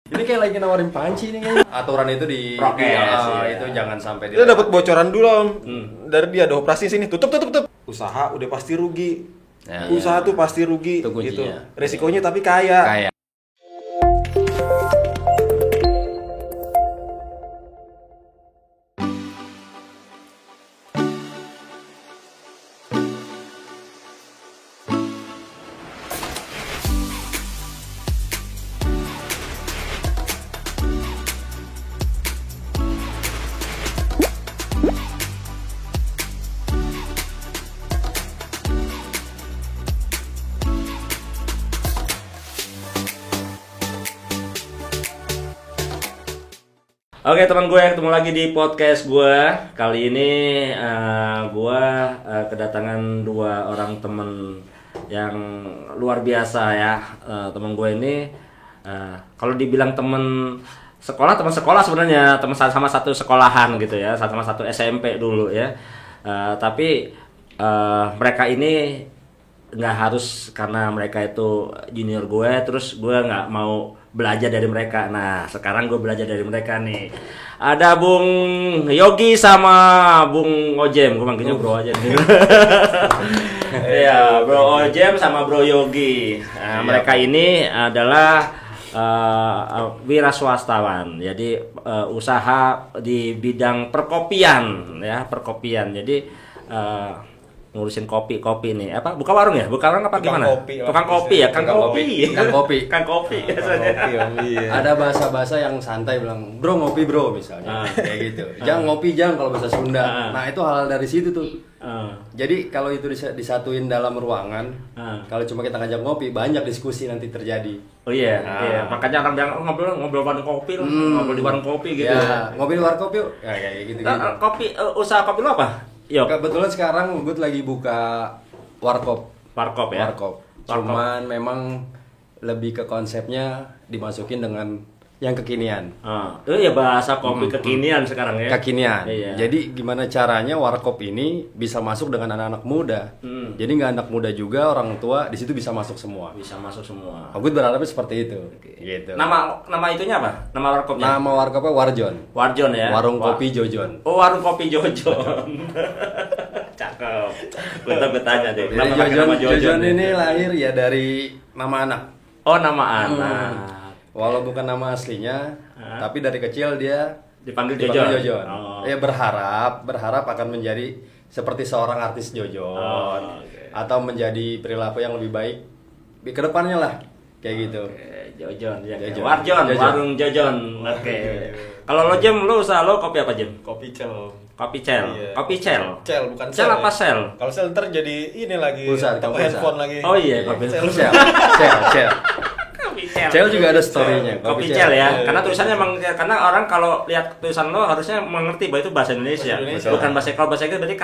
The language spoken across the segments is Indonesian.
Ini kayak lagi nawarin panci nih kayaknya. Aturan itu itu jangan sampai Kita dapat bocoran dulu Om. Dari dia ada operasi sini. Tutup. Usaha udah pasti rugi. Ya, Usaha tuh pasti rugi itu kuncinya. gitu. Resikonya tapi kaya. Kayak Oke teman gue, ketemu lagi di podcast gue. Kali ini gue kedatangan dua orang temen yang luar biasa ya. Temen gue ini kalau dibilang temen sekolah sebenarnya, temen sama satu sekolahan gitu ya, sama satu SMP dulu ya. Tapi mereka ini nggak harus karena mereka itu junior gue, terus gue nggak mau belajar dari mereka. Nah, sekarang gue belajar dari mereka nih. Ada Bung Yogi sama Bung Ojem. Gue manggilnya Bro aja nih. Iya, Bro Ojem sama Bro Yogi. Nah, mereka ini adalah wira swastawan. Jadi usaha di bidang perkopian ya, perkopian. Jadi ngurusin kopi nih apa buka warung ya apa gimana tukang kopi ya kang kopi iya. Ada bahasa yang santai bilang bro ngopi bro misalnya kayak gitu. Jangan ngopi jangan kalau bahasa Sunda. Nah itu hal dari situ tuh. Jadi kalau itu disatuin dalam ruangan, kalau cuma kita ngajak ngopi banyak diskusi nanti terjadi. Oh iya, iya. Makanya orang bilang ngobrol warung kopi loh, ngobrol di warung kopi gitu. Ya, ngopi di warung kopi yuk. Ya, kayak gitu. Kopi usaha kopi lo apa? Yo. Kebetulan sekarang gue lagi buka warkop ya. Cuman memang lebih ke konsepnya dimasukin dengan yang kekinian. Itu ya bahasa kopi kekinian sekarang ya. Kekinian. Iya. Jadi gimana caranya warkop ini bisa masuk dengan anak-anak muda. Jadi nggak anak muda juga, orang tua di situ bisa masuk semua. Bisa masuk semua. Aku berharapnya seperti itu. Gitu. Nama itunya apa? Nama warkopnya? Nama warkopnya Warjon. Warjon ya. Warung kopi Jojon. Oh, warung kopi Jojon. Cakep. Gue tanya deh. Jadi Jojon ini lahir ya dari nama anak. Oh, nama anak. Walau bukan nama aslinya, tapi dari kecil dia dipanggil Jojon. Oh. Ya berharap akan menjadi seperti seorang artis Jojon, atau menjadi perilaku yang lebih baik di kedepannya lah, kayak gitu. Jojon, ya. Warjon, warung Jojon. Oke. Kalau lo Jem, lo usaha lo kopi apa Jem? Kopi cel. Iya. Kopi cel. Cel bukan cel apa ya? sel? Kalau sel ntar jadi ini lagi toko handphone lagi. Oh iya, kopi cel. Kopi cel juga ada story-nya. Kopi cel ya. Karena tulisannya emang karena orang kalau lihat tulisan lo harusnya mengerti bahwa itu bahasa Indonesia. Bukan bahasa kalau bahasa Inggris berarti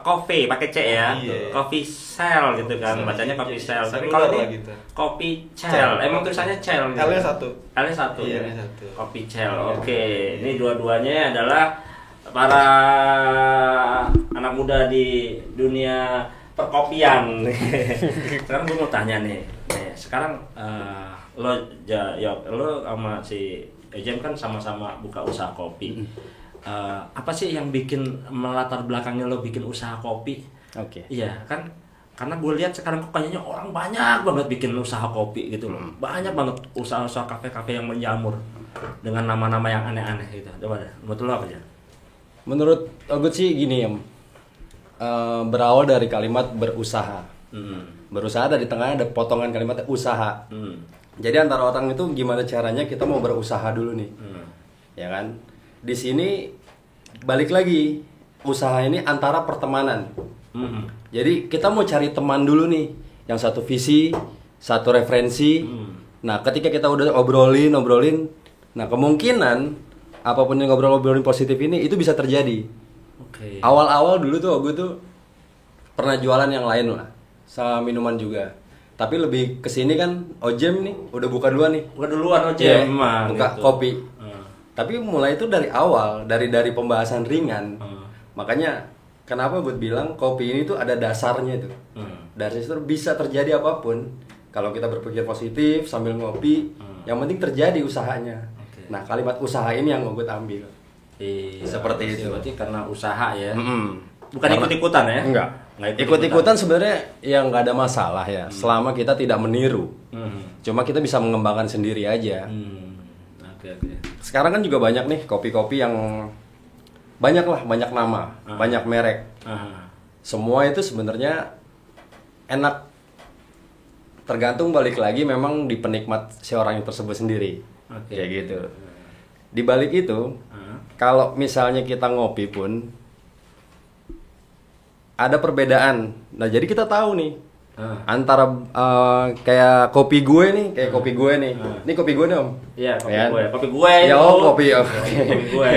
coffee pakai C ya. Coffee cell gitu kan. Bacanya coffee cell. Tapi kalau ini kopi cel. Emang tulisannya cel. L-nya satu. L-nya satu. Iya, ya. satu. Kopi cel. Oke. Ini dua-duanya adalah para anak muda di dunia perkopian. Sekarang gue mau tanya nih. Sekarang lo sama si Ejem kan sama-sama buka usaha kopi. Apa sih yang bikin melatar belakangnya lo bikin usaha kopi? Oke. Iya kan, karena gue lihat sekarang kok kayaknya orang banyak banget bikin usaha kopi gitu loh. Banyak banget usaha-usaha kafe-kafe yang menjamur dengan nama-nama yang aneh-aneh gitu. Coba deh, menurut lo apa aja? Menurut Ogut sih gini ya, berawal dari kalimat berusaha. Berusaha ada di tengahnya ada potongan kalimatnya usaha. Jadi antara orang itu gimana caranya kita mau berusaha dulu nih, ya kan? Di sini balik lagi usaha ini antara pertemanan. Jadi kita mau cari teman dulu nih, yang satu visi, satu referensi. Nah ketika kita udah obrolin, nah kemungkinan apapun yang ngobrolin positif ini itu bisa terjadi. Awal-awal dulu tuh gue tuh pernah jualan yang lain lah, sama minuman juga. Tapi lebih kesini kan Ojem nih udah buka duluan nih. Buka duluan Ojem, buka gitu. Kopi. Tapi mulai itu dari awal, dari pembahasan ringan. Makanya kenapa gue bilang kopi ini tuh ada dasarnya tuh. Dari situ bisa terjadi apapun. Kalau kita berpikir positif sambil ngopi, yang penting terjadi usahanya. Nah, kalimat usaha ini yang gue ambil. Seperti itu. Berarti karena usaha ya. Bukan Karena- ikut-ikutan ya? Enggak. Ikut-ikutan sebenarnya yang nggak ada masalah ya, selama kita tidak meniru. Cuma kita bisa mengembangkan sendiri aja. Oke. Sekarang kan juga banyak nih kopi-kopi yang banyak nama, banyak merek. Semua itu sebenarnya enak. Tergantung balik lagi memang di penikmat si orang yang tersebut sendiri. Kayak gitu. Di balik itu, kalau misalnya kita ngopi pun ada perbedaan. Nah, jadi kita tahu nih antara kayak kopi gue nih, kopi gue nih. Ini kopi gue nih, Om. Iya, kopi Ya. gue. Kopi gue Ya, itu. kopi. Kopi gue.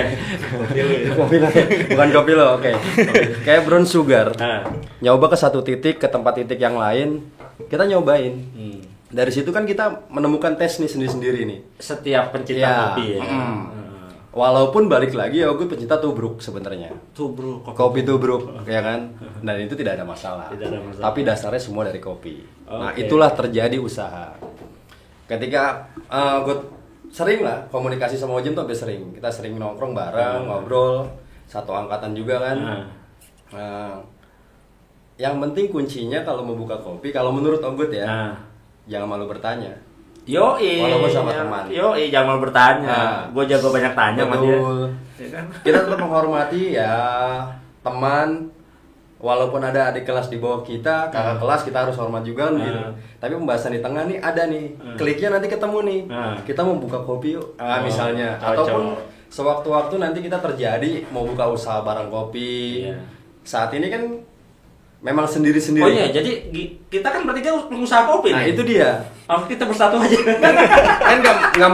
Kopi lo, bukan kopi lo. Oke. Kayak brown sugar. Nah. Nyoba ke satu titik, ke tempat titik yang lain, kita nyobain. Dari situ kan kita menemukan tes nih sendiri-sendiri nih. Setiap pencinta Ya. kopi ya. Walaupun balik lagi ya gue pencinta tubruk sebenarnya. Tubruk. Kopi tubruk, ya kan? Dan itu tidak ada masalah. Tidak ada masalah. Tapi dasarnya semua dari kopi. Nah, Oke. itulah terjadi usaha. Ketika gue sering lah komunikasi sama Ojem tuh hampir sering. Kita sering nongkrong bareng, ngobrol, satu angkatan juga kan. Yang penting kuncinya kalau mau buka kopi, kalau menurut Ogut ya, jangan malu bertanya. Yoi. Walaupun sama teman. Yoi, jangan mau bertanya. Gue jago banyak tanya sama dia. Betul. Ya kan? Kita tetap menghormati ya teman, walaupun ada adik kelas di bawah kita, kakak kelas kita harus hormat juga kan gitu. Tapi pembahasan di tengah nih ada nih, kliknya nanti ketemu nih. Kita mau buka kopi yuk, misalnya. Ataupun sewaktu-waktu nanti kita terjadi mau buka usaha barang kopi. Iya. Saat ini kan memang sendiri-sendiri. Oh iya, jadi kita kan bertiga pengusaha kopi Nah nih. itu dia. Oh, kita bersatu aja. Kan nggak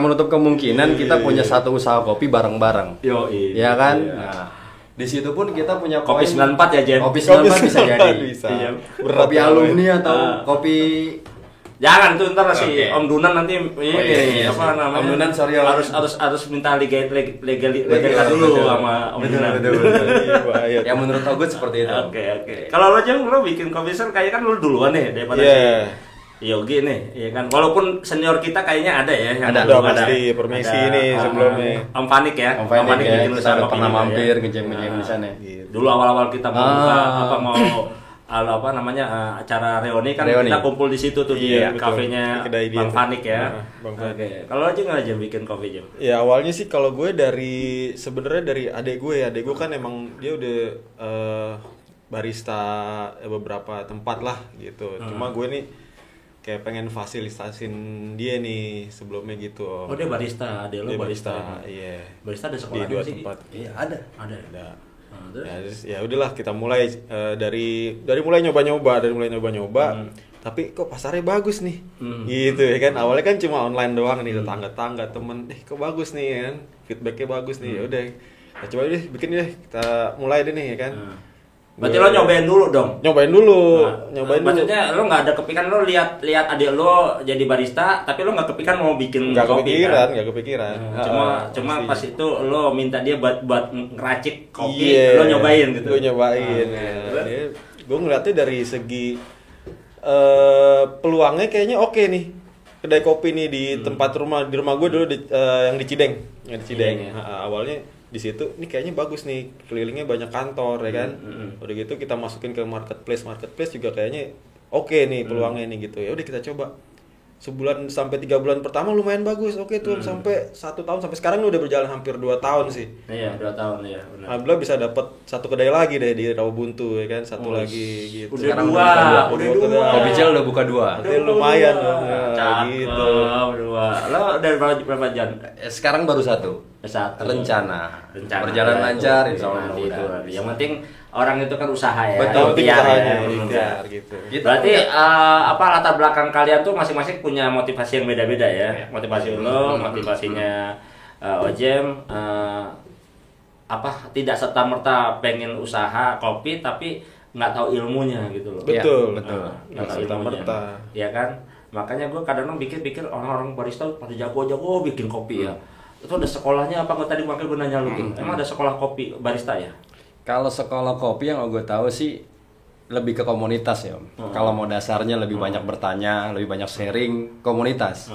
menutup kemungkinan kita punya satu usaha kopi bareng-bareng. Yoi. Ya kan? Iya. Nah, di situ pun kita punya Kopi koin. 94 ya, Jen? Kopi 94 bisa jadi. Bisa. Iya. Berat Kopi ya, alumni atau kopi Jangan tuh ntar si Oke. Om Dunan nanti ini iya, apa sih. namanya? Om Dunan, sorry, Om. harus minta legalitas dulu betul. sama Om Dunan. betul. Iya, bahaya. Ya menurut Ogut seperti itu. Oke. Kalau lo Jeng, lo bikin kopi shop kayak kan lo duluan nih daripada Iya. si Yogi nih, ya kan. Walaupun senior kita kayaknya ada ya yang Ada, dulu pasti. Permisi nih sebelumnya. Om Panik ya. Om Fanik ya, bikin kita usaha udah kopi pernah juga mampir ya. ngejam-ngejam di sana. Dulu awal-awal kita mau buka Ah. mau apa namanya acara reuni kan Reuni. kita kumpul di situ tuh Iya, di betul. kafenya Di kedai dia Bang tuh. Panik ya. Bang Panik. Oke. Kalau aja nggak aja bikin kopi Jam. Ya awalnya sih kalau gue sebenarnya dari adek gue kan emang dia udah barista beberapa tempat lah gitu. Cuma gue nih kayak pengen fasilitasin dia nih sebelumnya gitu. Oh dia barista, dia lo Dia barista. Iya. Barista ada Di sekolahnya dua sih? tempat. Iya, ada. Ada. Ada. Nah, terus? Ya udahlah kita mulai dari mulai nyoba-nyoba, tapi kok pasarnya bagus nih, gitu ya kan. Awalnya kan cuma online doang nih, tetangga temen, kok bagus nih ya kan, feedbacknya bagus nih, ya udah, kita coba deh, bikin deh, kita mulai deh nih ya kan. Berarti lo nyobain dulu dong. Nyobain dulu. Maksudnya lo nggak ada kepikiran lo lihat adik lo jadi barista, tapi lo nggak kepikiran mau bikin Nggak kopi kan? kepikiran. Cuma pas itu lo minta dia buat ngeracik kopi, Iya, lo nyobain gitu. Gue nyobain. Ah, Gue ngeliatnya dari segi peluangnya kayaknya oke nih. Kedai kopi nih di tempat di rumah gue dulu yang di Cideng, Iya. Awalnya di situ, ini kayaknya bagus nih, kelilingnya banyak kantor ya kan. Udah gitu kita masukin ke marketplace juga kayaknya oke nih peluangnya nih gitu. Ya udah kita coba. Sebulan sampai 3 bulan pertama lumayan bagus, oke tuh sampai 1 tahun sampai sekarang udah berjalan hampir 2 tahun sih. Iya 2 tahun ya. Benar. Alhamdulillah bisa dapat satu kedai lagi deh di Rawabuntu ya kan, satu lagi gitu. Udah Sekarang dua. Kopi Cel udah buka 2. Berarti lumayan dong. Cakep, Gitu. dua. Lo dari berapa jam? Sekarang baru 1. Satu. Rencana. Rencana. Berjalan Ya, lancar, itu. insya Allah Nah, mudah. itu. Yang penting orang itu kan usaha ya. Betul, Ikhtiar usahanya, ya. ikhtiar gitu. Kita Berarti punya- apa latar belakang kalian tuh masing-masing punya motivasi yang beda-beda ya. Motivasi lo, motivasinya Ojem apa tidak serta-merta pengen usaha kopi tapi nggak tahu ilmunya gitu loh. Betul, betul. Nggak tahu serta-merta. ilmunya. Ya kan? Makanya gue kadang-kadang pikir orang-orang barista pada jago-jago bikin kopi ya. Itu ada sekolahnya apa? Gue tadi makanya gue nanya lu, King. Emang ada sekolah kopi barista ya? Kalau sekolah kopi yang gue tahu sih lebih ke komunitas ya Om. Kalau mau dasarnya lebih banyak bertanya, lebih banyak sharing, komunitas.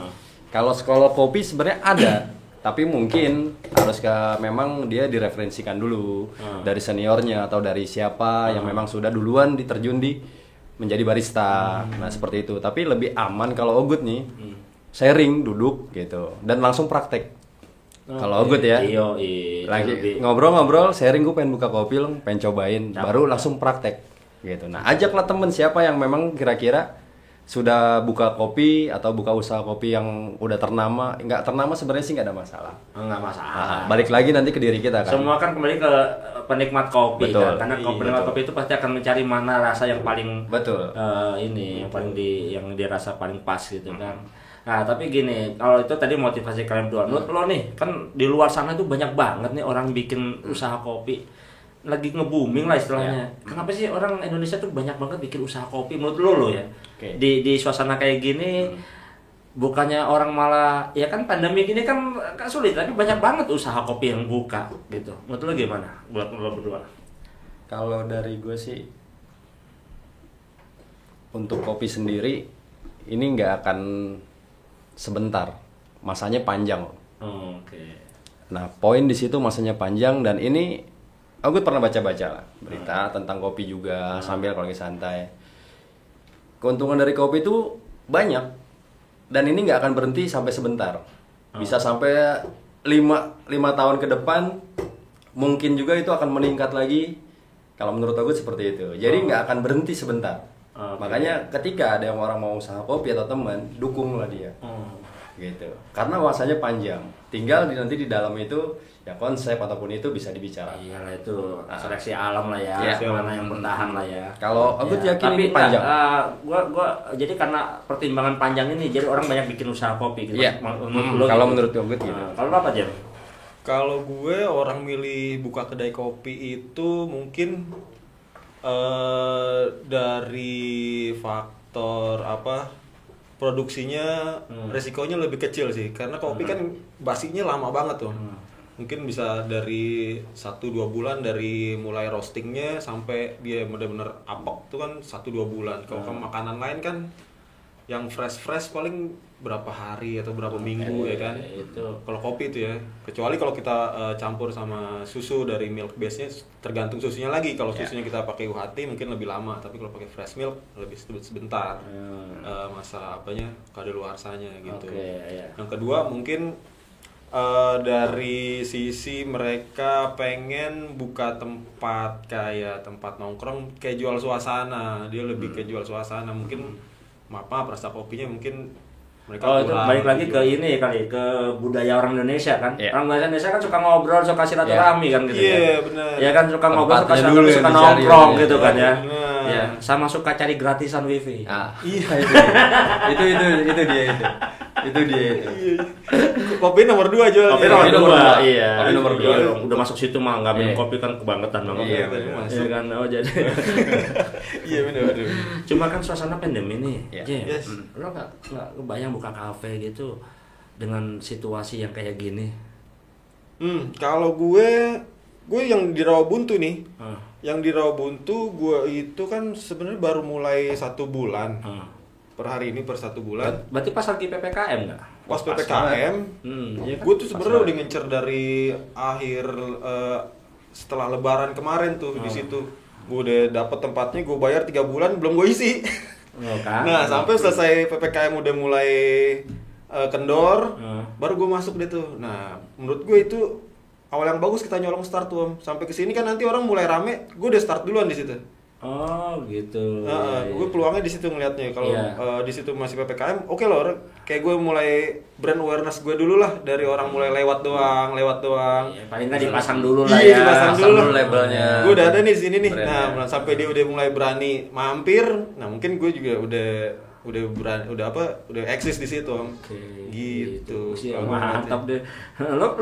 Kalau sekolah kopi sebenarnya ada, tapi mungkin harus memang dia direferensikan dulu dari seniornya atau dari siapa yang memang sudah duluan diterjun di menjadi barista. Nah seperti itu. Tapi lebih aman kalau Ogut nih sharing, duduk gitu dan langsung praktek. Kalau Ogut ya, lagi ngobrol-ngobrol, sharing, gue pengen buka kopi lo, pengen cobain, baru langsung praktek gitu. Nah ajaklah temen siapa yang memang kira-kira sudah buka kopi atau buka usaha kopi yang udah ternama. Nggak ternama sebenarnya sih nggak ada masalah. Nggak masalah. Balik lagi nanti ke diri kita kan. Semua kan kembali ke penikmat kopi. Betul. Kan? Karena penikmat kopi itu pasti akan mencari mana rasa yang paling betul. Yang paling yang dirasa paling pas gitu kan. Nah tapi gini, kalau itu tadi motivasi kalian berdua. Menurut lo nih, kan di luar sana itu banyak banget nih orang bikin usaha kopi. Lagi nge-booming lah istilahnya. Kenapa sih orang Indonesia tuh banyak banget bikin usaha kopi menurut lo ya? Okay. Di suasana kayak gini bukannya orang malah ya kan pandemi gini kan sulit, tapi banyak banget usaha kopi yang buka gitu. Menurut lo gimana buat lo berdua? Kalau dari gue sih untuk kopi sendiri ini nggak akan sebentar, masanya panjang. Oke. Nah poin di situ masanya panjang dan ini aku pernah baca-baca lah berita tentang kopi juga sambil kalau lagi santai. Keuntungan dari kopi itu banyak dan ini nggak akan berhenti sampai sebentar. Bisa sampai 5 tahun ke depan mungkin juga itu akan meningkat lagi. Kalau menurut aku seperti itu. Jadi nggak akan berhenti sebentar. Makanya ketika ada yang orang mau usaha kopi atau teman, dukunglah dia. Gitu. Karena masanya panjang. Tinggal nanti di dalam itu ya konsep ataupun itu bisa dibicarakan. Iyalah itu seleksi alam lah ya, mana yang bertahan lah ya. Kalau aku yakin ini panjang. Gua jadi karena pertimbangan panjang ini jadi orang banyak bikin usaha kopi gitu. Iya. Kalau menurut gue gitu. Kalau apa Jam? Kalau gue orang milih buka kedai kopi itu mungkin dari faktor produksinya resikonya lebih kecil sih karena kopi kan basinya lama banget tuh. Mungkin bisa dari 1-2 bulan dari mulai roastingnya sampai dia benar-benar apok tuh kan 1-2 bulan. Kalau makanan lain kan yang fresh paling berapa hari atau berapa minggu ya kan. Itu. Kalau kopi itu ya, kecuali kalau kita campur sama susu dari milk base-nya tergantung susunya lagi. Kalau susunya kita pakai UHT mungkin lebih lama, tapi kalau pakai fresh milk lebih sebentar. Masa kadaluarsanya gitu. Yang kedua mungkin dari sisi mereka pengen buka tempat kayak tempat nongkrong kayak jual suasana, dia lebih kayak jual suasana mungkin rasa kopinya mungkin mereka itu balik lagi ke ini kali ke budaya orang Indonesia kan. Orang Indonesia kan suka ngobrol, suka silaturahmi kan gitu ya. Benar. Ya kan suka ngobrol, suka nongkrong gitu kan ya. Ya, sama suka cari gratisan wifi. Itu dia. Kopi nomor 2 jual. Kopi nomor 2. Iya. Kopi nomor 2. Udah masuk situ mah enggak minum kopi kan kebangetan banget. Iya kan. Jadi. Iya benar. Cuma kan suasana pandemi nih. Yes. Lo enggak kebayang buka kafe gitu dengan situasi yang kayak gini? Kalau gue yang di Rawabuntu nih. Yang di Rawabuntu gue itu kan sebenarnya baru mulai 1 bulan. Per hari ini per 1 bulan. Berarti pas lagi PPKM nggak? Pas PPKM, iya kan? gue tuh sebenarnya udah ngincer dari akhir setelah Lebaran kemarin tuh di situ. Gue udah dapet tempatnya, gue bayar 3 bulan belum gue isi. Kan? Nah sampai selesai PPKM udah mulai kendor, baru gue masuk deh tuh. Nah menurut gue itu awal yang bagus kita nyolong start tuh Om. Sampai kesini kan nanti orang mulai rame, gue udah start duluan di situ. Oh gitu. Gue peluangnya di situ ngelihatnya. Kalau di situ masih PPKM, oke loh. Kayak gue mulai brand awareness gue dulu lah dari orang mulai lewat doang. Ya, paling nggak dipasang dulu lah ya. Dipasang dulu labelnya. Gue udah ada nih di sini nih. Brandnya. Nah, sampai dia udah mulai berani mampir. Nah, mungkin gue juga udah berani, udah eksis di situ Om. Gitu. Mantap deh. Lo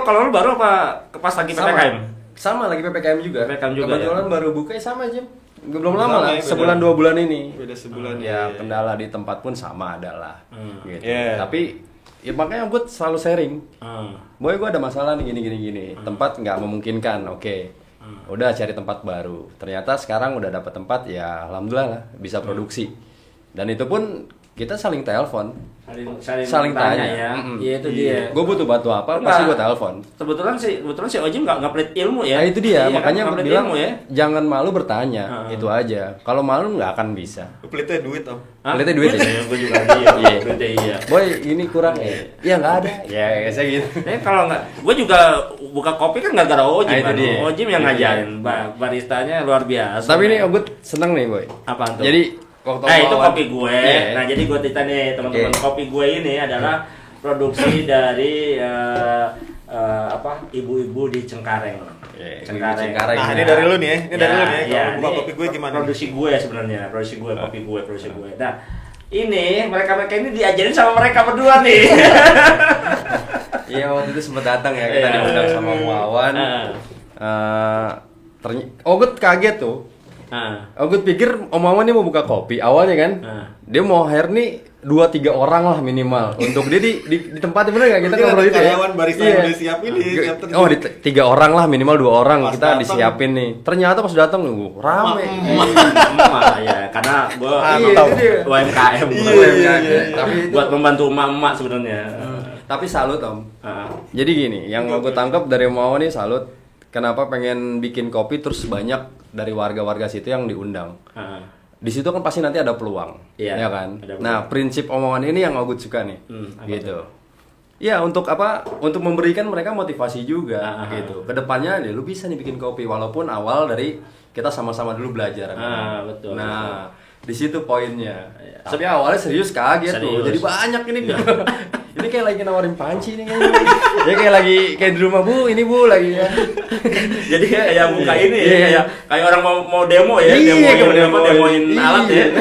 kalau lo baru apa pas lagi PPKM? Sama lagi PPKM juga. Kebetulan baru buka sama aja. Belum lama lah, sebulan 2 bulan ini. Beda sebulan ya. Kendala di tempat pun sama adalah. Gitu. Tapi ya makanya gue selalu sharing. Boy gue ada masalah nih gini. Tempat nggak memungkinkan. Oke. Udah cari tempat baru. Ternyata sekarang udah dapat tempat, ya alhamdulillah lah bisa produksi. Dan itu pun kita saling telepon, saling tanya ya. Iya itu dia. Gue butuh bantu apa, pasti gue telepon. Kebetulan si Ojim nggak pelit ilmu ya. Nah itu dia, iya, makanya kan, gue bilang ya. jangan malu bertanya, itu aja. Kalau malu nggak akan bisa. Pelitnya duit Om. Pelitnya duit ya. Gue juga iya. Iya. Boy ini kurang ya. Iya nggak ada. Ya saya gitu. Kalau nggak, gue juga buka kopi kan nggak gara Ojim kan. Ojim yang ngajarin, baristanya luar biasa. Tapi ini gue seneng nih Boy. Apaan tuh? Jadi itu kopi gue. Yeah. Nah, jadi gue cerita nih teman-teman, kopi gue ini adalah produksi dari ibu-ibu di Cengkareng. Cengkareng. Nah, ini dari lu nih ya. Ini dari lu nih ya. Kalau buka kopi gue gimana? Produksi gue sebenarnya, produksi gue. Nah, ini mereka ini diajarin sama mereka berdua nih. Iya, waktu itu sempat datang ya, kita diundang sama Wawan. Gue kaget tuh. Gue pikir Om Wawan nih mau buka kopi awalnya kan. Dia mau hire nih 2-3 orang lah minimal untuk dia di tempat, bener nggak kita ngobrol itu ya? Karyawan barista yang udah siap ini. Oh, 3 orang lah minimal, 2 orang pas kita disiapin nih. Ternyata pas datang nunggu rame. Emak ya, karena gue UMKM. Tapi buat membantu emak-emak sebenarnya. Tapi salut Om. Jadi gini, yang gue tangkap dari Om Wawan nih salut. Kenapa pengen bikin kopi terus banyak dari warga-warga situ yang diundang. Di situ kan pasti nanti ada peluang, ya kan? Nah, prinsip omongan ini yang aku suka nih, gitu. Ya, untuk apa? Untuk memberikan mereka motivasi juga, gitu. Kedepannya nih, lu bisa nih bikin kopi, walaupun awal dari kita sama-sama dulu belajar. Betul. Nah, di situ poinnya. Tapi awalnya serius kaget tuh, jadi banyak ini. Ini kayak lagi nawarin panci nih kayaknya. Ya kayak di rumah Bu, ini Bu lagi ya. Jadi kayak buka ini ya, kayak orang mau demo ya, demoin alat ya.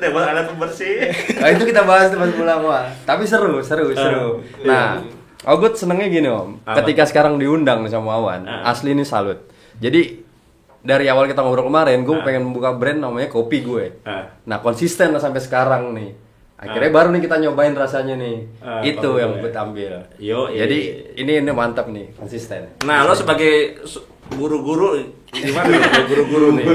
Demo alat pembersih. Nah, itu kita bahas pas pulang Wah. Tapi seru. Nah, Ogut senengnya gini Om. Ketika sekarang diundang sama Wawan, asli ini salut. Jadi dari awal kita ngobrol kemarin, gue pengen membuka brand namanya Kopi Gue. Nah, konsisten lah sampai sekarang nih. Akhirnya baru nih kita nyobain rasanya nih. Itu yang gue ambil. Jadi ini mantap nih, konsisten. Nah, lo sebagai guru-guru gimana nih? Guru-guru nih.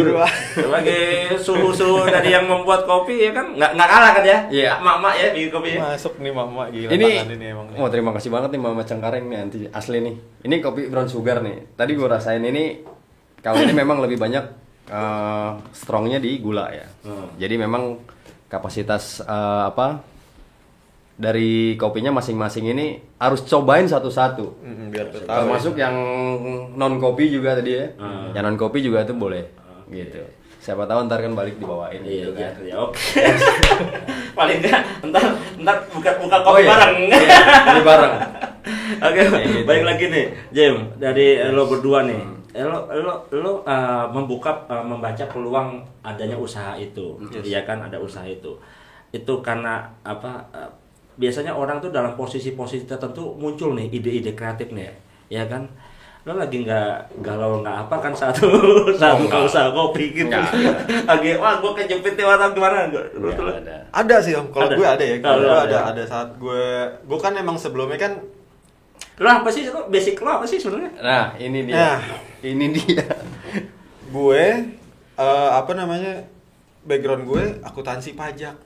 Sebagai suhu-suhu dari yang membuat kopi ya kan nggak kalah kan ya? Iya. Mak-mak ya bikin kopi. Masuk nih mak-mak gila ini emang. Oh, terima kasih banget nih Mama Cengkareng nih anti asli nih. Ini kopi brown sugar nih. Tadi gue rasain ini kalau ini memang lebih banyak strongnya di gula ya. Jadi memang kapasitas dari kopinya masing-masing ini harus cobain satu-satu. Biar termasuk yang non kopi juga tadi ya. Yang non kopi juga itu boleh. Gitu. Siapa tahu ntar kan balik dibawain gitu kan. Iya, oke. Paling enggak ntar buka kopi bareng. Iya, ini bareng. Oke, baik lagi nih, Jim, dari lo berdua nih. Lo membaca peluang adanya usaha itu, ya kan ada usaha itu karena apa? Biasanya orang tuh dalam posisi-posisi tertentu muncul nih ide-ide kreatif nih, ya kan? Lo lagi nggak galau nggak apa kan satu usaha kopi gitu, lagi gue kejepit atau gimana? Ada sih Om, kalau gue ada ya, ada saat gue kan emang sebelumnya kan. Lo apa sih? Basic lo apa sih sebenarnya? Nah, ini dia. Gue background gue akuntansi pajak.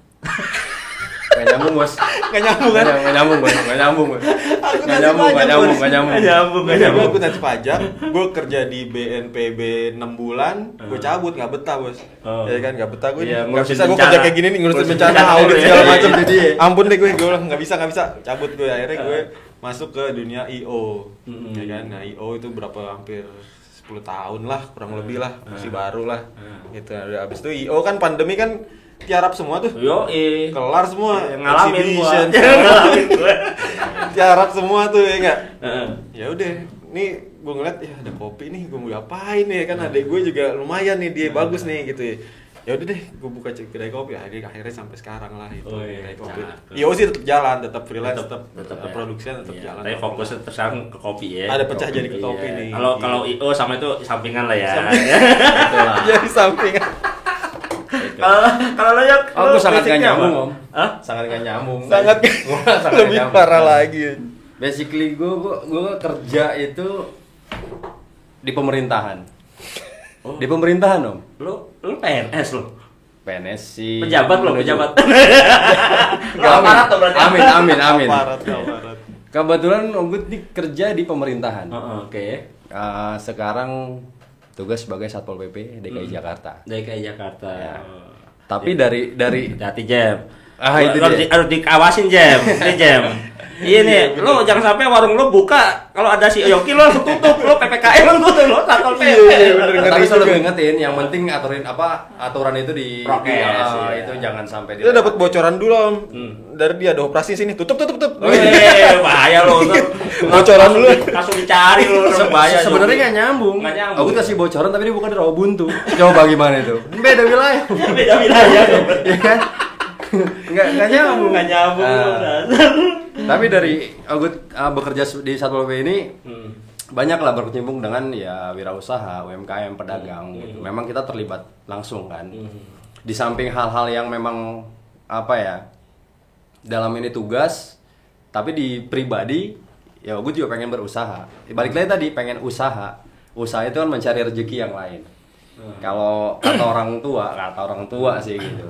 Gak nyambung bos. Gak nyambung kan? Gak nyambung. Gue akuntansi pajak. Gue kerja di BNPB 6 bulan. Gue cabut, gak betah bos. Ya kan, gak betah gue. Gak bisa gue kerja kayak gini nih, ngurusin bencana, audit segala macam. Ampun deh gue gak bisa. Cabut gue, akhirnya gue masuk ke dunia IO. Ya kan, nah IO itu hampir 10 tahun lah, kurang lebih lah, masih baru lah. Gitu. Abis itu IO kan pandemi kan tiarap semua tuh. Kelar semua. Ngalamin gua. Tiarap semua tuh ya enggak? Ya udah, nih gue ngeliat ya ada kopi nih, gue mau ngapain ya kan, adek gue juga lumayan nih, dia bagus nih gitu ya. Ya udah deh, gue buka kedai kopi, akhirnya sampai sekarang lah itu kedai kopi. IO sih tetap jalan, tetap freelance, tetap produksinya tetap jalan. Tapi fokus sekarang ke kopi ya. Ada pecah jadi ke kopi nih. Kalau IO sama itu sampingan lah ya. Jadi sampingan. Kalau lo ya, aku sangat gak nyambung Om. Sangat gak nyambung. Sangat lebih parah lagi. Basically gue kerja itu di pemerintahan. Di pemerintahan Om. Lu PNS lu. PNS sih. Pejabat lo, pejabat. Gak aparat tuh berarti. Amin. Aparat. Kebetulan Om Gut nih kerja di pemerintahan. Oke. Sekarang tugas sebagai Satpol PP DKI Jakarta. DKI Jakarta. Ya. Tapi dari hati Jem. Itu dia. Harus dikawasin Jem. Ini Jem. Iya nih, lo jangan sampai warung lo buka kalau ada si Yoki lo langsung tutup, lo PPKM lo tutup, lo Satpol PP. Tapi selalu ingetin, yang penting aturan itu di prokes. Itu jangan sampai Kita dapat bocoran dulu Om. Dari dia ada operasi sini, tutup. Bahaya lo. Bocoran dulu. Langsung dicari lo, bahaya. Sebenarnya nggak nyambung. Aku kasih bocoran tapi dia bukan dari Ubuntu. Coba gimana itu? Beda wilayah. Beda wilayah. Iya kan? Nggak nyambung. Tapi dari Ogut bekerja di Satpol PP ini banyak lah berkecimpung dengan ya wirausaha, UMKM, pedagang gitu. Memang kita terlibat langsung kan. Di samping hal-hal yang memang dalam ini tugas, tapi di pribadi ya Ogut juga pengen berusaha. Balik lagi tadi pengen usaha. Usaha itu kan mencari rezeki yang lain. Kalau kata orang tua sih gitu.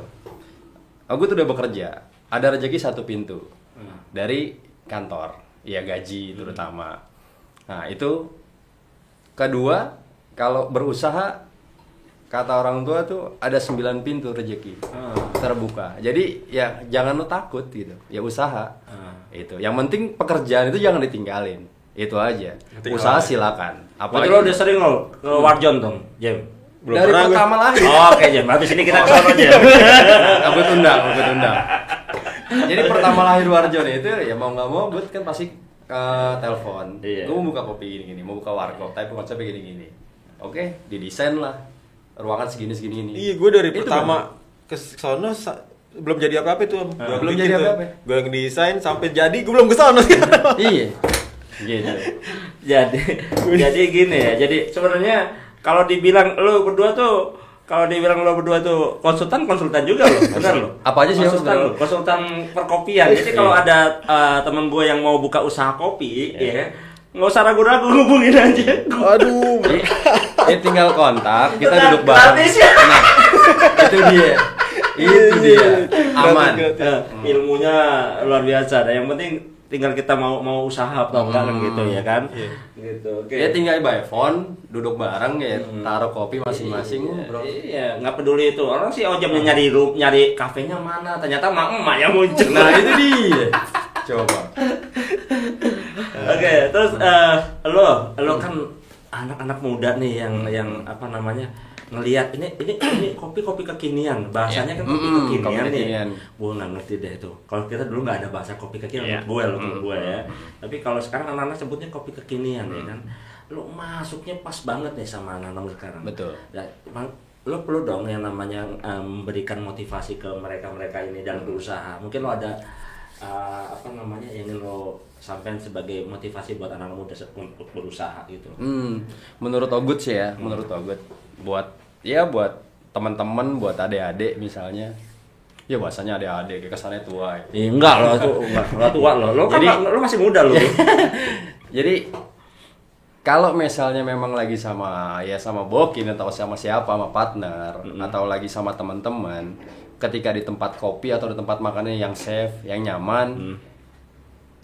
Ogut udah bekerja, ada rezeki satu pintu. Dari kantor, ya gaji terutama. Nah itu kedua, kalau berusaha kata orang tua tuh ada 9 pintu rezeki terbuka. Jadi ya jangan lo takut gitu, ya usaha. Itu. Yang penting pekerjaan itu jangan ditinggalin. Itu aja. Usaha silakan. Apalagi lo udah sering lo ke Warjon dong, Jem. Dari pertama lahir. Oke Jem, habis ini kita ke sono Jem. Aku undang. Jadi pertama lahir Warjon itu ya mau nggak mau gue kan pasti telepon. Gue mau buka kopi gini, mau buka warkop, tapi konsepnya gini. Oke, didesain lah ruangan segini. Iya, gue dari pertama ke sono belum jadi apa-apa itu. Belum jadi apa-apa. Gue yang desain sampai jadi gue belum ke sono. Iya. Gitu. Jadi gini ya. Jadi sebenarnya kalau dibilang lo berdua tuh konsultan juga lo, benar lo. Apa aja sih konsultan perkopian. Jadi kalau ada temen gue yang mau buka usaha kopi, ya nggak usah ragu-ragu, hubungin aja. Aduh, tinggal kontak, kita duduk bareng. Nah, itu dia, aman. Ilmunya luar biasa. Yang penting tinggal kita mau usaha atau enggak kan gitu ya kan. Gitu. Okay. Ya tinggal by phone, duduk bareng ya, taruh kopi masing-masing bro. Iya, nggak peduli itu. Orang sih Ojemnya nyari kafenya mana, ternyata emak yang muncul. Nah, itu dia. Coba. Oke, terus lo kan anak-anak muda nih yang apa namanya? Ngelihat ini kopi kekinian, bahasanya kan kopi kekinian nih. Gue nggak ngerti deh itu. Kalau kita dulu nggak ada bahasa kopi kekinian, menurut gue ya. Tapi kalau sekarang anak-anak sebutnya kopi kekinian ya kan. Lo masuknya pas banget nih sama anak-anak sekarang. Betul. Ya, lo perlu dong yang namanya memberikan motivasi ke mereka ini dalam berusaha. Mungkin lo ada yang ingin lo sampaikan sebagai motivasi buat anak muda untuk berusaha gitu. Menurut Ogut sih ya, menurut Ogut buat teman-teman, buat adik-adik misalnya. Ya bahasanya adik-adik kayak kesannya tua. Ya. Enggak lo tua lo. Lo kan lo masih muda lo. Jadi kalau misalnya memang lagi sama Bokin atau sama siapa, sama partner atau lagi sama teman-teman, ketika di tempat kopi atau di tempat makannya yang safe, yang nyaman,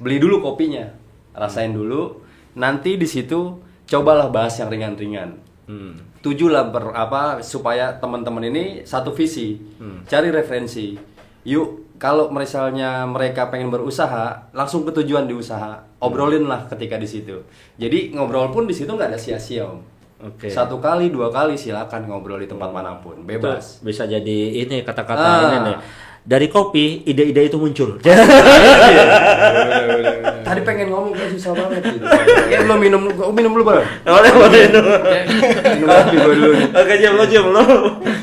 beli dulu kopinya, rasain dulu. Nanti di situ cobalah bahas yang ringan-ringan. Tujulah supaya teman-teman ini satu visi, cari referensi. Yuk, kalau misalnya mereka pengen berusaha, langsung ke tujuan di usaha, obrolin lah ketika di situ. Jadi ngobrol pun di situ nggak ada sia-sia Om. Okay. 1 kali 2 kali silakan ngobrol di tempat manapun, bebas. Itu bisa jadi ini kata-kata ini nih. Dari kopi ide-ide itu muncul. Tadi pengen ngomong kayak susah banget gitu. Ya lo minum dulu bareng. Boleh. Minum kopi gue dulu. Oke Jim, lo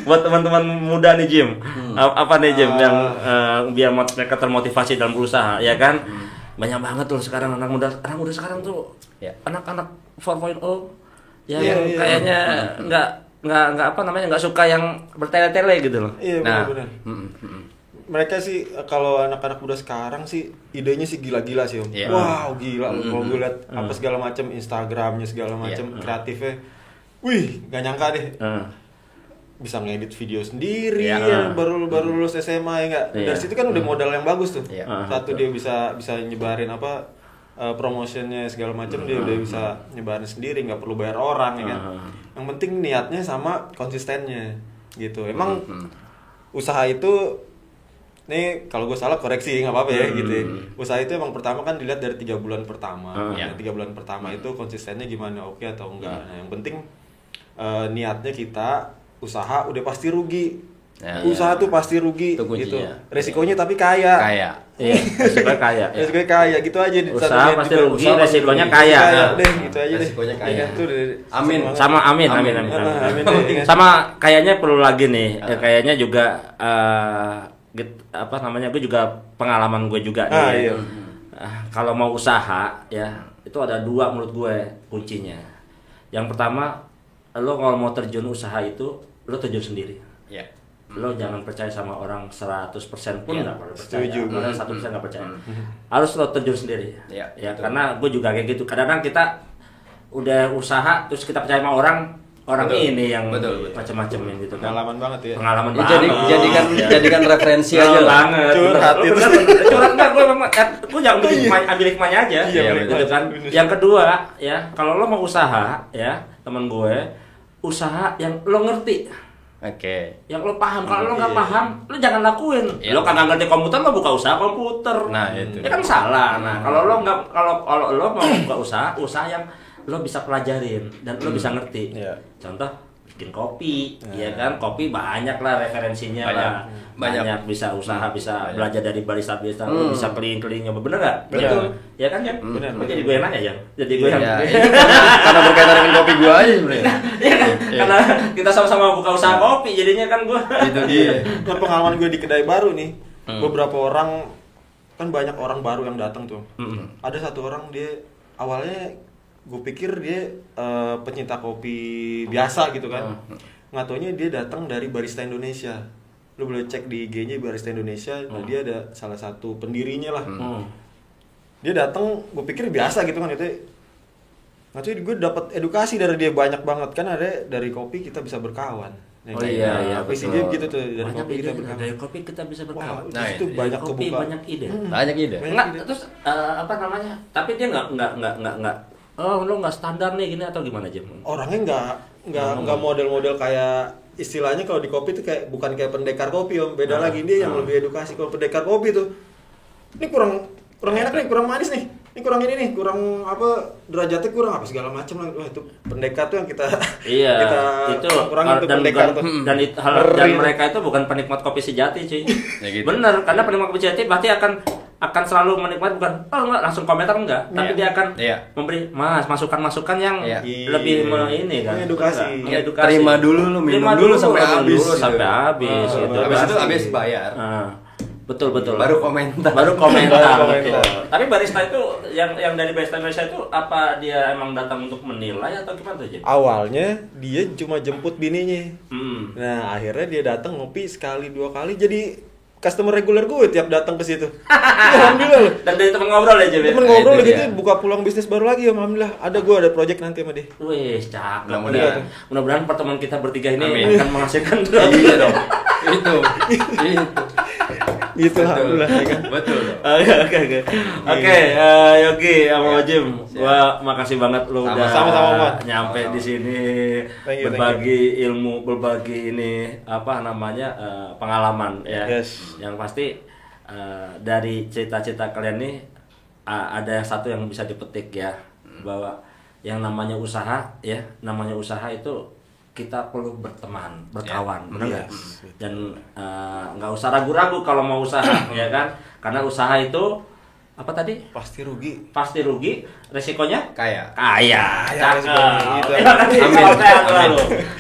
buat teman-teman muda nih Jim. Apa nih Jim yang biar mereka termotivasi dalam berusaha, ya kan? Banyak banget tuh sekarang anak muda sekarang tuh anak-anak 4.0 yang kayaknya nggak suka yang bertele-tele gitu loh. Iya, benar. Mereka sih kalau anak-anak muda sekarang sih idenya sih gila-gila sih Om. Wow, gila. Kalau gue lihat apa segala macam Instagramnya segala macam kreatifnya wih nggak nyangka deh bisa ngedit video sendiri Iya. ya, baru lulus SMA ya nggak. Iya. Dari situ kan udah modal yang bagus tuh. Iya. Satu dia bisa nyebarin apa promotionnya segala macam, dia udah bisa nyebarin sendiri, nggak perlu bayar orang ya kan. Yang penting niatnya sama konsistennya gitu. Emang usaha itu nih kalau gue salah koreksi nggak apa-apa ya gitu ya. Usaha itu emang pertama kan dilihat dari 3 bulan pertama. Iya. 3 bulan pertama itu konsistennya gimana, oke atau enggak. Nah yang penting niatnya kita usaha udah pasti rugi. Ya, Usaha tuh pasti rugi Itu kuncinya. gitu. Resikonya tapi kaya. Kaya. Iya, resikonya kaya. Ya. Resikonya kaya gitu aja. Usaha pasti rugi, Usaha pasti resikonya rugi. kaya. Deh, gitu aja deh. Resikonya kaya. Ya kan, tuh deh. Amin. Sama amin. Amin deh. Sama kayaknya perlu lagi nih, kayaknya juga apa namanya, gue juga pengalaman gue juga nih. Iya. Kalau mau usaha ya, itu ada 2 menurut gue kuncinya. Yang pertama, lo kalau mau terjun usaha itu, lo terjun sendiri. Ya. Lo jangan percaya sama orang 100% pun Iya, nggak perlu percaya. setuju. Orang 1% nggak percaya. Harus lo terjun sendiri. Iya, Ya, betul. karena gue juga kayak gitu. Kadang-kadang kita udah usaha terus kita percaya sama orang Betul. ini yang Betul. macam-macamin gitu kan. Pengalaman banget ya. Pengalaman Ya, banget. jadikan referensi aja lah. Banget. Curhat Bener, itu. bener. Curhat enggak, gue jangan ambil hikmahnya aja. Iya, gitu bener. kan. Bener. Yang kedua ya, kalau lo mau usaha ya, teman gue, usaha yang lo ngerti. Oke. Yang lo paham. Kalau lo nggak Iya. paham, lo jangan lakuin. Iya. Lo kagak ngerti komputer, lo buka usaha komputer. Nah, itu. Ya kan salah. Nah, kalau lo nggak, kalau lo mau buka usaha yang lo bisa pelajarin dan lo bisa ngerti. Iya. Contoh bikin kopi, ya kan, kopi banyak lah referensinya Banyak. banyak bisa usaha, bisa Banyak. belajar dari barista, lo bisa keliling-keliling nyoba, bener nggak? Betul. Ya kan ya, Bener. jadi gue yang nanya ya, jadi gue yang Ya, ini karena berkaitan dengan kopi gua aja sebenarnya. Iya kan? Karena kita sama-sama buka usaha kopi, jadinya kan gue. Itu dia. Nah, pengalaman gue di kedai baru nih, beberapa orang kan banyak orang baru yang datang tuh. Ada satu orang dia awalnya gue pikir dia pencinta kopi biasa gitu kan. Nggak taunya dia datang dari Barista Indonesia. Lu boleh cek di IG-nya Barista Indonesia. Nah, dia ada salah satu pendirinya lah. Dia datang, gue pikir biasa gitu kan itu. Nggak tahu gue dapat edukasi dari dia banyak banget kan, ada dari kopi kita bisa berkawan. Ya, Oh iya, visinya betul. gitu tuh, dari Banyak kopi kita ide, berkawan. dari kopi kita bisa berkawan. Wah, Nah, itu itu banyak kopi kebuka. banyak ide. Banyak ide. Enggak, terus apa namanya? Tapi dia enggak. Oh, lo enggak standar nih gini atau gimana, Jim? Orangnya nggak model-model kayak istilahnya kalau di kopi tuh kayak bukan kayak pendekar kopi om, beda lagi dia yang lebih edukasi. Kalau pendekar kopi tuh ini kurang enak nih, kurang manis nih, ini kurang ini nih, kurang apa, derajatnya kurang apa segala macam lah. Wah, itu pendekar tuh yang kita Iya, kita itu kurangin tuh pendekar tuh. dan mereka itu bukan penikmat kopi sejati, cuy. Ya gitu. Bener, karena penikmat kopi sejati berarti akan selalu menikmati, bukan enggak langsung komentar enggak, tapi dia akan Iya. memberi masukan-masukan yang Iya. lebih ini kan. Mengedukasi. Mengedukasi. Terima dulu lu, minum Terima dulu sampai minum habis dulu gitu. sampai habis gitu. Habis itu Pasti. habis bayar. Betul. Baru komentar. Baru komentar. Baru komentar. betul. Tapi barista itu yang dari barista itu apa dia emang datang untuk menilai atau gimana tuh, Jim? Awalnya dia cuma jemput bininya. Hmm. Nah, akhirnya dia datang ngopi sekali 2 kali jadi customer reguler gue tiap datang ke situ. Alhamdulillah loh. Dan dari teman ngobrol ya, Jim. Temen Nah, ngobrol itu gitu dia. buka peluang bisnis baru lagi ya, alhamdulillah. Gue ada project nanti sama dia. Wih, cakep. Mudah-mudahan. Mudah-mudahan pertemuan kita bertiga ini Amin. akan menghasilkan Iya dong. Itu. Gitu alhamdulillah ya kan. Betul dong. Oke, Yogi sama Jim, gua makasih banget lu udah Sama-sama, Mat. nyampe di sini Thank you, berbagi ilmu, berbagi ini apa namanya pengalaman ya. Yes. Yang pasti dari cerita-cerita kalian nih ada satu yang bisa dipetik ya, bahwa yang namanya usaha ya, namanya usaha itu kita perlu berteman, berkawan, benar nggak? Dan nggak usah ragu-ragu kalau mau usaha, ya kan? Karena usaha itu apa tadi? Pasti rugi. Pasti rugi, resikonya Kaya. kaya. Kaya, Cakep. resikonya gitu. Terima kasih. Amin. Salam sehat Amin. selalu.